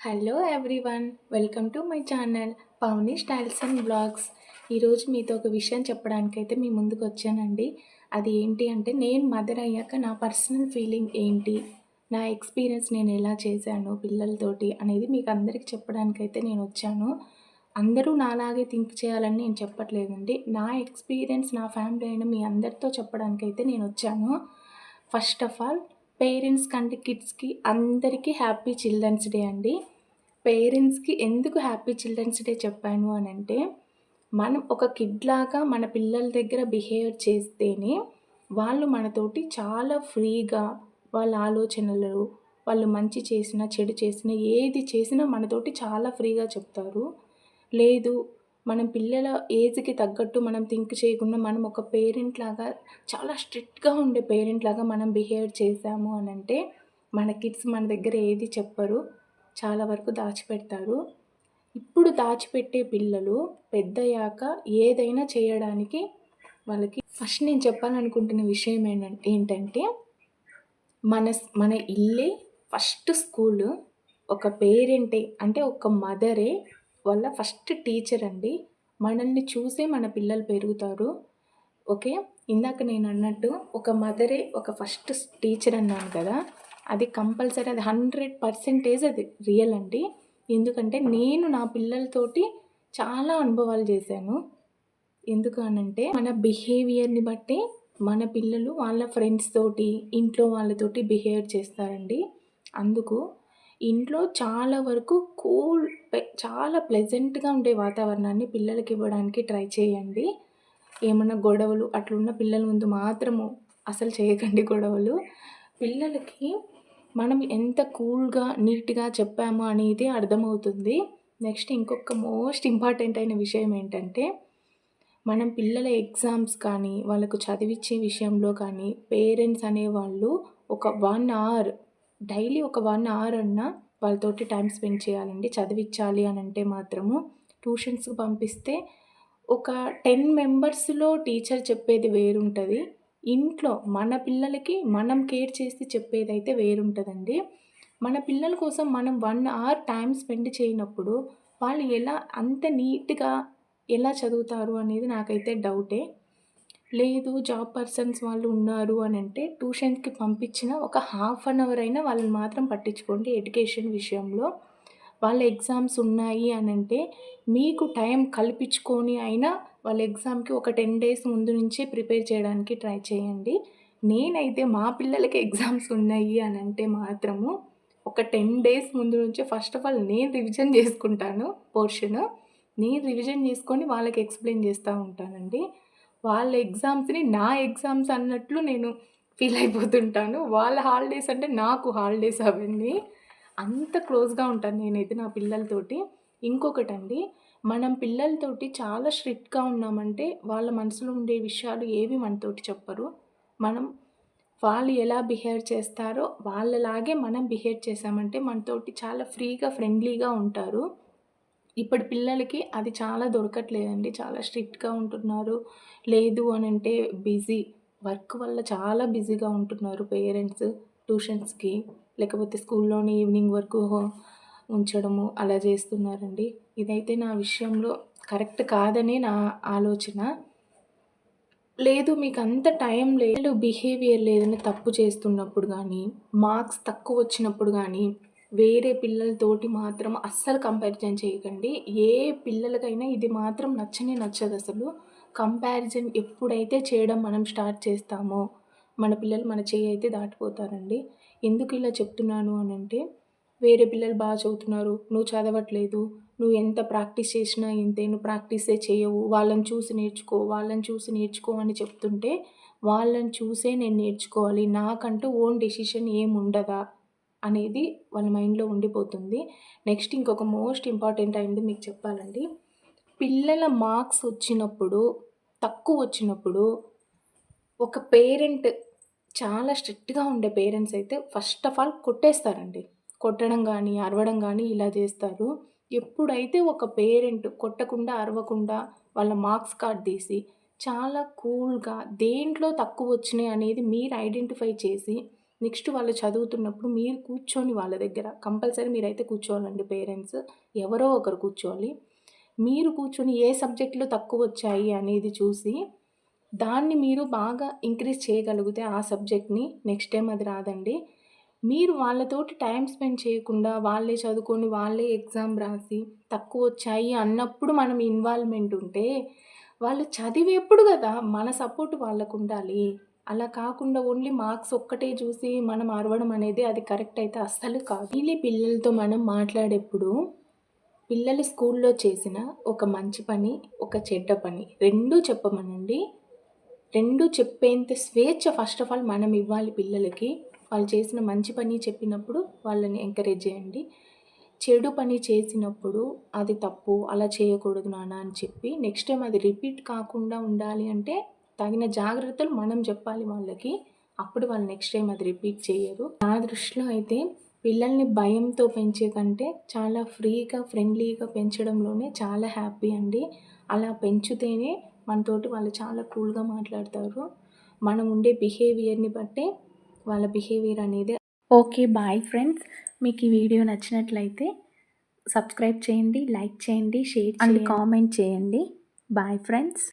Hello everyone, welcome to my channel Pavani styles and blogs. ఈరోజు మీతో ఒక విషయం చెప్పడానికైతే మీ ముందుకు వచ్చానండి. అది ఏంటి అంటే, నేను మదర్ అయ్యాక నా పర్సనల్ ఫీలింగ్ ఏంటి, నా ఎక్స్పీరియన్స్ నేను ఎలా చేశాను పిల్లలతోటి అనేది మీకు అందరికీ చెప్పడానికైతే నేను వచ్చాను. అందరూ నాలాగే థింక్ చేయాలని నేను చెప్పట్లేదండి. నా ఎక్స్పీరియన్స్ నా ఫ్యామిలీ అయిన మీ అందరితో చెప్పడానికైతే నేను వచ్చాను. ఫస్ట్ ఆఫ్ ఆల్, పేరెంట్స్ కంటే కిడ్స్కి అందరికీ హ్యాపీ చిల్డ్రన్స్ డే అండి. పేరెంట్స్‌కి ఎందుకు హ్యాపీ చిల్డ్రన్స్ డే చెప్పాను అనంటే, మనం ఒక కిడ్ లాగా మన పిల్లల దగ్గర బిహేవ్ చేస్తేనే, వాళ్ళు మనతోటి చాలా ఫ్రీగా వాళ్ళ ఆలోచనలు, వాళ్ళు మంచి చేసినా, చెడు చేసినా, ఏది చేసినా మనతోటి చాలా ఫ్రీగా చెప్తారు. లేదు, మనం పిల్లల ఏజ్‌కి తగ్గట్టు మనం థింక్ చేయకుండా, మనం ఒక పేరెంట్ లాగా చాలా స్ట్రిక్ట్‌గా ఉండే పేరెంట్ లాగా మనం బిహేవ్ చేశాము అనంటే, మన కిడ్స్ మన దగ్గర ఏది చెప్పరు. చాలా వరకు దాచిపెడతారు. ఇప్పుడు దాచిపెట్టే పిల్లలు పెద్దయ్యాక ఏదైనా చేయడానికి వాళ్ళకి ఫస్ట్ నేను చెప్పాలనుకుంటున్న విషయం ఏంటంటే, మన ఇల్లే ఫస్ట్ స్కూలు. ఒక పేరెంటే అంటే ఒక మదరే వాళ్ళ ఫస్ట్ టీచర్ అండి. మనల్ని చూసే మన పిల్లలు పెరుగుతారు. ఓకే. ఇందాక నేను అన్నట్టు ఒక మదరే ఒక ఫస్ట్ టీచర్ అన్నాను కదా! అది కంపల్సరీ, అది 100% అది రియల్ అండి. ఎందుకంటే నేను నా పిల్లలతోటి చాలా అనుభవాలు చేశాను. ఎందుకు అనంటే, మన బిహేవియర్‌ని బట్టి మన పిల్లలు వాళ్ళ ఫ్రెండ్స్ తోటి, ఇంట్లో వాళ్ళతోటి బిహేవ్ చేస్తారండి. అందుకు ఇంట్లో చాలా వరకు చాలా ప్లెజెంట్‌గా ఉండే వాతావరణాన్ని పిల్లలకి ఇవ్వడానికి ట్రై చేయండి. ఏమన్నా గొడవలు అట్లున్న పిల్లల ముందు మాత్రము అసలు చేయకండి గొడవలు. పిల్లలకి మనం ఎంత కూల్‌గా, నీట్‌గా చెప్పాము అనేది అర్థమవుతుంది. నెక్స్ట్ ఇంకొక మోస్ట్ ఇంపార్టెంట్ అయిన విషయం ఏంటంటే, మనం పిల్లల ఎగ్జామ్స్ కానీ, వాళ్ళకు చదివిచ్చే విషయంలో కానీ, పేరెంట్స్ అనేవాళ్ళు ఒక 1 అవర్, డైలీ ఒక 1 అవర్ అన్నా వాళ్ళతోటి టైం స్పెండ్ చేయాలండి. చదివిచ్చాలి అనంటే మాత్రము. ట్యూషన్స్‌కి పంపిస్తే ఒక 10 మెంబర్స్‌లో టీచర్ చెప్పేది వేరుంటది. ఇంట్లో మన పిల్లలకి మనం కేర్ చేసి చెప్పేదైతే వేరుంటదండి. మన పిల్లల కోసం మనం 1 అవర్ టైం స్పెండ్ చేయనప్పుడు వాళ్ళు అంత నీట్‌గా ఎలా చదువుతారు అనేది నాకైతే డౌటే. లేదు, జాబ్ పర్సన్స్ వాళ్ళు ఉన్నారు అనంటే ట్యూషన్‌కి పంపించిన ఒక హాఫ్ అన్ అవర్ అయినా వాళ్ళని మాత్రం పట్టించుకోండి ఎడ్యుకేషన్ విషయంలో. వాళ్ళ ఎగ్జామ్స్ ఉన్నాయి అనంటే మీకు టైం కల్పించుకొని అయినా వాళ్ళ ఎగ్జామ్‌కి ఒక 10 డేస్ ముందు నుంచే ప్రిపేర్ చేయడానికి ట్రై చేయండి. నేనైతే మా పిల్లలకి ఎగ్జామ్స్ ఉన్నాయి అనంటే మాత్రము ఒక 10 డేస్ ముందు నుంచే ఫస్ట్ ఆఫ్ ఆల్ నేను రివిజన్ చేసుకుంటాను పోర్షను. నేను రివిజన్ చేసుకొని వాళ్ళకి ఎక్స్‌ప్లెయిన్ చేస్తూ ఉంటానండి. వాళ్ళ ఎగ్జామ్స్‌ని నా ఎగ్జామ్స్ అన్నట్లు నేను ఫీల్ అయిపోతుంటాను. వాళ్ళ హాలిడేస్ అంటే నాకు హాలిడేస్ అవన్నీ. అంత క్లోజ్‌గా ఉంటాను నేనైతే నా పిల్లలతోటి. ఇంకొకటండి, మనం పిల్లలతోటి చాలా స్ట్రిక్ట్‌గా ఉన్నామంటే వాళ్ళ మనసులో ఉండే విషయాలు ఏవి మనతోటి చెప్పరు. మనం వాళ్ళు ఎలా బిహేవ్ చేస్తారో వాళ్ళలాగే మనం బిహేవ్ చేశామంటే మనతోటి చాలా ఫ్రీగా, ఫ్రెండ్లీగా ఉంటారు. ఇప్పటి పిల్లలకి అది చాలా దొరకట్లేదండి. చాలా స్ట్రిక్ట్‌గా ఉంటున్నారు. లేదు అనంటే బిజీ, వర్క్ వల్ల చాలా బిజీగా ఉంటున్నారు పేరెంట్స్. ట్యూషన్స్‌కి లేకపోతే స్కూల్లోనే ఈవినింగ్ వరకు ఉంచడము అలా చేస్తున్నారండి. ఇదైతే నా విషయంలో కరెక్ట్ కాదని నా ఆలోచన. లేదు, మీకంత టైం లేదు, బిహేవియర్‌లో ఏదైనా తప్పు చేస్తున్నప్పుడు గానీ, మార్క్స్ తక్కువొచ్చినప్పుడు గానీ, వేరే పిల్లలతోటి మాత్రం అస్సలు కంపారిజన్ చేయకండి. ఏ పిల్లలకైనా ఇది మాత్రం నచ్చనే నచ్చదసలు. కంపారిజన్ ఎప్పుడైతే చేయడం మనం స్టార్ట్ చేస్తామో, మన పిల్లలు మన చెయ్యయితే దాటిపోతారండి. ఎందుకు ఇలా చెప్తున్నాను అనంటే, వేరే పిల్లలు చదువుతున్నారు, నువ్వు చదవట్లేదు, నువ్వు ఎంత ప్రాక్టీస్ చేసినా ఇంతే, నువ్వు ప్రాక్టీసే చేయవు, వాళ్ళని చూసి నేర్చుకో, వాళ్ళని చూసి నేర్చుకో అని చెప్తుంటే, వాళ్ళని చూసే నేను నేర్చుకోవాలి, నాకంటూ ఓన్ డెసిషన్ ఏముండదా అనేది వాళ్ళ మైండ్‌లో ఉండిపోతుంది. నెక్స్ట్ ఇంకొక మోస్ట్ ఇంపార్టెంట్ అయింది మీకు చెప్పాలండి. పిల్లల మార్క్స్ వచ్చినప్పుడు, తక్కువొచ్చినప్పుడు ఒక పేరెంట్, చాలా స్ట్రిక్ట్‌గా ఉండే పేరెంట్స్ అయితే ఫస్ట్ ఆఫ్ ఆల్ కొట్టేస్తారండి. కొట్టడం గానీ, అరవడం గానీ ఇలా జేస్తారు. ఎప్పుడైతే ఒక పేరెంట్ కొట్టకుండా, అరవకుండా వాళ్ళ మార్క్స్ కార్డ్ తీసి, చాలా కూల్‌గా దేంట్లో తక్కువొచ్చినాయి అనేది మీరు ఐడెంటిఫై చేసి, నెక్స్ట్ వాళ్ళు చదువుతున్నప్పుడు మీరు కూర్చొని వాళ్ళ దగ్గర కంపల్సరీ మీరైతే కూర్చోవాలండి పేరెంట్స్. ఎవరో ఒకరు కూర్చోవాలి. మీరు కూర్చొని ఏ సబ్జెక్ట్‌లో తక్కువొచ్చాయి అనేది చూసి, దాన్ని మీరు బాగా ఇంక్రీజ్ చేయగలిగితే ఆ సబ్జెక్ట్‌ని నెక్స్ట్ టైమ్ అది రాదండి. మీరు వాళ్ళతోటి టైమ్ స్పెండ్ చేయకుండా, వాళ్ళే చదువుకొని, వాళ్ళే ఎగ్జామ్ రాసి, తక్కువొచ్చాయి అన్నప్పుడు మనం ఇన్వాల్వ్‌మెంట్ ఉంటే, వాళ్ళు చదివేప్పుడు గదా! మన సపోర్ట్ వాళ్ళకుండాలి. అలా కాకుండా ఓన్లీ మార్క్స్ ఒక్కటే చూసి మనం అరవడం అనేది అది కరెక్ట్ అయితే అస్సలు కాదు. డైలీ పిల్లలతో మనం మాట్లాడేప్పుడు, పిల్లలు స్కూల్లో చేసిన ఒక మంచి పని, ఒక చెడ్డ పని 2 చెప్పమనండి. 2 చెప్పేంత స్వేచ్ఛ ఫస్ట్ ఆఫ్ ఆల్ మనం ఇవ్వాలి పిల్లలకి. వాళ్ళు చేసిన మంచి పని చెప్పినప్పుడు వాళ్ళని ఎంకరేజ్ చేయండి. చెడు పని చేసినప్పుడు అది తప్పు, అలా చేయకూడదు నాన్న అని చెప్పి నెక్స్ట్ టైమ్ అది రిపీట్ కాకుండా ఉండాలి అంటే తగిన జాగ్రత్తలు మనం చెప్పాలి వాళ్ళకి. అప్పుడు వాళ్ళు నెక్స్ట్ టైమ్ అది రిపీట్ చేయరు. నా దృష్టిలో అయితే పిల్లల్ని భయంతో పెంచే కంటే చాలా ఫ్రీగా, ఫ్రెండ్లీగా పెంచడంలోనే చాలా హ్యాపీ అండి. అలా పెంచితేనే మనతోటి వాళ్ళు చాలా కూల్‌గా మాట్లాడతారు. మనం ఉండే బిహేవియర్‌ని బట్టే వాళ్ళ బిహేవియర్ అనేది. ఓకే. Bye friends. మీకు ఈ వీడియో నచ్చినట్లయితే సబ్స్క్రైబ్ చేయండి, లైక్ చేయండి, షేర్ అండ్ కామెంట్ చేయండి. Bye friends.